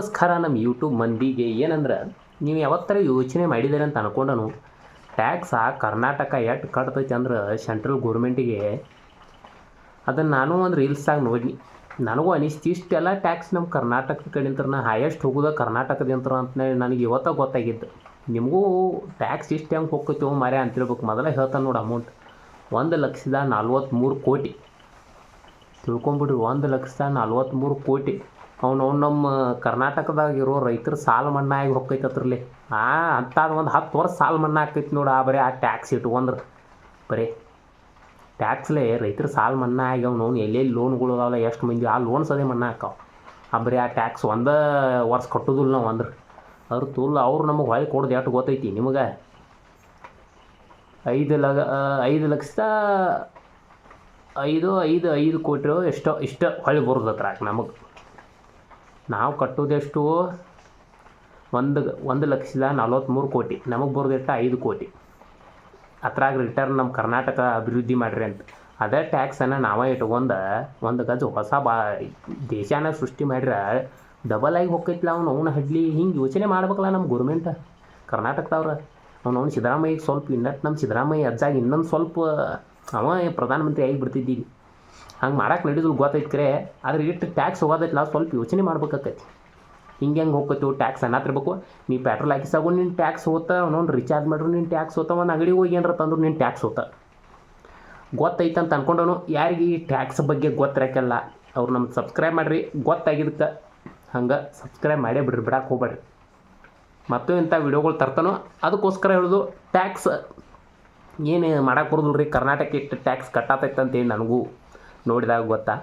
ನಮಸ್ಕಾರ ನಮ್ಮ ಯೂಟ್ಯೂಬ್ ಮಂದಿಗೆ. ಏನಂದ್ರೆ ನೀವು ಯಾವತ್ತರ ಯೋಚನೆ ಮಾಡಿದ್ದೀರಿ ಅಂತ ಅನ್ಕೊಂಡನು, ಟ್ಯಾಕ್ಸ ಕರ್ನಾಟಕ ಎಷ್ಟು ಕಟ್ತೈತಿ ಅಂದ್ರೆ ಸೆಂಟ್ರಲ್ ಗೋರ್ಮೆಂಟಿಗೆ. ಅದನ್ನು ನಾನು ಒಂದು ರೀಲ್ಸಾಗಿ ನೋಡಿ ನನಗೂ ಅನಿಸ್ತು, ಇಷ್ಟೆಲ್ಲ ಟ್ಯಾಕ್ಸ್ ನಮ್ಮ ಕರ್ನಾಟಕದ ಕಡೆಂತ್ರ ಹೈಯೆಸ್ಟ್ ಹೋಗೋದು ಕರ್ನಾಟಕದಿಂತ್ರ ಅಂತ ನನಗೆ ಇವತ್ತು ಗೊತ್ತಾಗಿದ್ದು. ನಿಮಗೂ ಟ್ಯಾಕ್ಸ್ ಇಷ್ಟು ಹೆಂಗೆ ಹೋಗ್ತೈತೋ ಮಾರೇ ಅಂತಿರ್ಬೇಕು. ಮೊದಲೇ ಹೇಳ್ತಾನೆ ನೋಡಿ, ಅಮೌಂಟ್ 1,43 ಕೋಟಿ ತಿಳ್ಕೊಂಬಿಡ್ರಿ. 1,43 ಕೋಟಿ ಅವ್ನು ನಮ್ಮ ಕರ್ನಾಟಕದಾಗಿರೋ ರೈತರ ಸಾಲ ಮನ್ನಾ ಆಗಿ ಹೊಕ್ಕೈತತ್ರಲ್ಲಿ. ಅಂಥದ್ದು ಒಂದು 10 ವರ್ಷ ಸಾಲ ಮನ್ನಾ ಆಕೈತಿ ನೋಡಿ. ಬರೀ ಆ ಟ್ಯಾಕ್ಸ್ ಇಟ್ಕೊಂಡ್ರೆ ಬರೀ ಟ್ಯಾಕ್ಸ್ಲೇ ರೈತರ ಸಾಲ ಮನ್ನಾ ಆಗಿ ಅವ್ನು ಎಲ್ಲೆಲ್ಲಿ ಲೋನ್ಗಳು ಅದಾವಲ್ಲ, ಎಷ್ಟು ಮಂದಿ ಆ ಲೋನ್ಸ್ ಅದೇ ಮನ್ನಾ ಹಾಕಾವ. ಬರೀ ಆ ಟ್ಯಾಕ್ಸ್ ಒಂದು ವರ್ಷ ಕಟ್ಟೋದಿಲ್ಲ ನಾವು ಅಂದ್ರೆ ಅವ್ರು ತುಲ್ಲ. ಅವ್ರು ನಮಗೆ ಹೊಳೆ ಕೊಡೋದು ಎಷ್ಟು ಗೊತ್ತೈತಿ ನಿಮಗೆ? 5 ಕೋಟಿ ಇಷ್ಟ ಹೊಳೆ ಬರೋದತ್ರ ನಮಗೆ. ನಾವು ಕಟ್ಟೋದೆಷ್ಟು? 1,43 ಕೋಟಿ. ನಮಗೆ ಬರೋದೆಷ್ಟು? 5 ಕೋಟಿ. ಅದ್ರಾಗ ರಿಟರ್ನ್ ನಮ್ಮ ಕರ್ನಾಟಕ ಅಭಿವೃದ್ಧಿ ಮಾಡಿರಿ ಅಂತ ಅದೇ ಟ್ಯಾಕ್ಸನ್ನು ನಾವೇ ಇಟ್ಕೊಂಡು ಒಂದು ಗಜ ಹೊಸ ದೇಶನ ಸೃಷ್ಟಿ ಮಾಡ್ರೆ ಡಬಲ್ ಆಗಿ ಹೋಗ್ತೈತಿಲ್ಲ. ಅವ್ನು ಹಡ್ಲಿ ಹಿಂಗೆ ಯೋಚನೆ ಮಾಡ್ಬೇಕಲ್ಲ ನಮ್ಮ ಗೋರ್ಮೆಂಟ್ ಕರ್ನಾಟಕದವ್ರು. ಅವ್ನು ಸಿದ್ದರಾಮಯ್ಯಗೆ ಸ್ವಲ್ಪ ಇನ್ನಟ್ಟು ನಮ್ಮ ಸಿದ್ದರಾಮಯ್ಯ ಅಜ್ಜಾಗಿ ಇನ್ನೊಂದು ಸ್ವಲ್ಪ ಅವ ಪ್ರಧಾನಮಂತ್ರಿ ಆಗಿ ಬಿಡ್ತಿದ್ದೀವಿ. ಹಂಗೆ ಮಾಡಕ್ಕೆ ನಡೀದು ಗೊತ್ತೈತೆ ಕರೆ. ಆದರೆ ಇಷ್ಟು ಟ್ಯಾಕ್ಸ್ ಹೋಗೋದೈತಿಲ್ಲ, ಸ್ವಲ್ಪ ಯೋಚನೆ ಮಾಡ್ಬೇಕಾಕೈತಿ. ಹಿಂಗೆ ಹೋಗ್ತೈತಿ ಟ್ಯಾಕ್ಸ್ ಅನ್ನತ್ತಿರ್ಬೇಕು. ನೀ ಪೆಟ್ರೋಲ್ ಹಾಕಿಸಾಗು ನಿನ್ನ ಟ್ಯಾಕ್ಸ್ ಹೋತ, ಅವನೊಂದು ರಿಚಾರ್ಜ್ ಮಾಡ್ರು ನಿನ್ನ ಟ್ಯಾಕ್ಸ್ ಹೋತ, ಒಂದು ಅಂಗಡಿಗೆ ಹೋಗಿ ಏನಾರ ತಂದ್ರು ನಿನ್ನ ಟ್ಯಾಕ್ಸ್ ಹೋತ. ಗೊತ್ತೈತೆ ಅಂತ ಅಂದ್ಕೊಂಡವನು ಯಾರಿಗೆ ಈ ಟ್ಯಾಕ್ಸ್ ಬಗ್ಗೆ ಗೊತ್ತಿರಕ್ಕೆಲ್ಲ ಅವ್ರು ನಮ್ಗೆ ಸಬ್ಸ್ಕ್ರೈಬ್ ಮಾಡಿರಿ. ಗೊತ್ತಾಗಿದ್ದಕ್ಕೆ ಹಂಗೆ ಸಬ್ಸ್ಕ್ರೈಬ್ ಮಾಡೇ ಬಿಡ್ರಿ, ಬಿಡಕ್ಕೆ ಹೋಗ್ಬೇಡ್ರಿ. ಮತ್ತು ಇಂಥ ವಿಡಿಯೋಗಳು ತರ್ತಾನೋ ಅದಕ್ಕೋಸ್ಕರ ಹೇಳೋದು. ಟ್ಯಾಕ್ಸ್ ಏನು ಮಾಡಕ್ಕೆ ಬರೋದಿಲ್ಲ ರೀ. ಕರ್ನಾಟಕ ಇಷ್ಟು ಟ್ಯಾಕ್ಸ್ ಕಟ್ಟಾತೈತೆ ಅಂತೇಳಿ ನನಗೂ ನೋಡಿದಾಗ ಗೊತ್ತಾ.